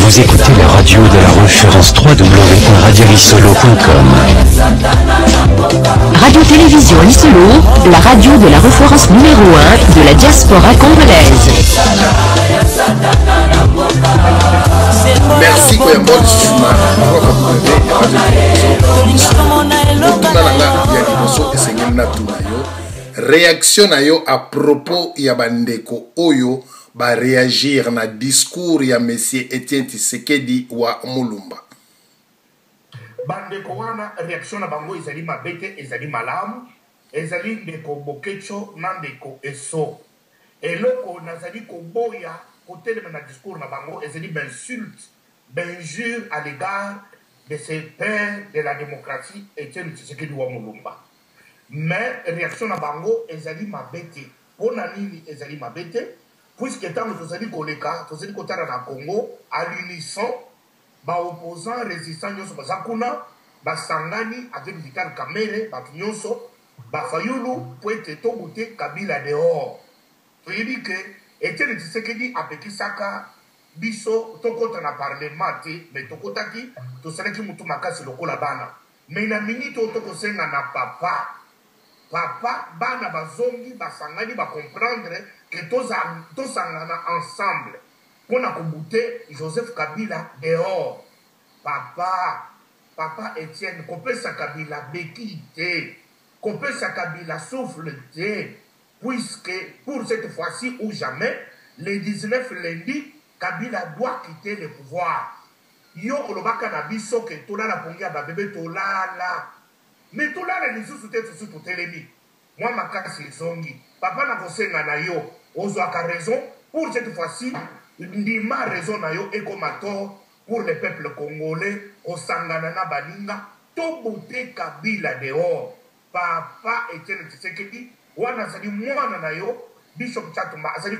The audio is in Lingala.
Vous écoutez la radio de la référence www.radiolisolo.com. Radio-Télévision Lisolo, la radio de la référence numéro 1 de la diaspora congolaise. Merci Koyambo Suma, réaction na yo à propos ya bandeko oyo ba réagir na discours ya monsieur Etienne Tshisekedi wa Mulumba. Bandeko wana réaction na bango ezali mabete ezali malamu ezali ndeko bokecho na ndeko eso eloko nazali koboya kotelema na discours na bango ezali d'insulte d'injure à l'égard de ces pères de la démocratie Etienne Tshisekedi wa Mulumba. Mais réaction na bango ezali mabete pona nini ezali mabete puisque tant que tozali koleka tozali kotala na Congo à l'unisson ba opposant résistant nyonso baza kuna basangani avec Vital Kamerhe bato nyonso bafayulu po ete tobute Kabila dehors. Toyebi ke Etienne Tshisekedi apekisaka biso tokota na parlement te mais tokotaki tosalaki mutu makasi lokola bana mais na minute oyo tokosenga na papa bana bazongi basangani bacomprendre ke tozangana ensemble mpona kobute Joseph Kabila dehors. Papa Etienne kopesa Kabila beki te, kopesa Kabila souffle te, puisque pour cette fois-ci ou jamais, le 19 lundi, Kabila doit quitter le pouvoir. Yo olobaka na biso ke tolala pongia ba bébé tolala. Mais tolala lisusu te susu totelemi. Moi makasi ezongi. Papa na kosenga na yo, ozwaka raison pour cette fois-ci. Ndima raison na yo ekomato pour le peuple congolais osangana na balinga tobote Kabila dehors. Papa Etienne Tshisekedi wana zali mwana na yo Bishop Chatumba azali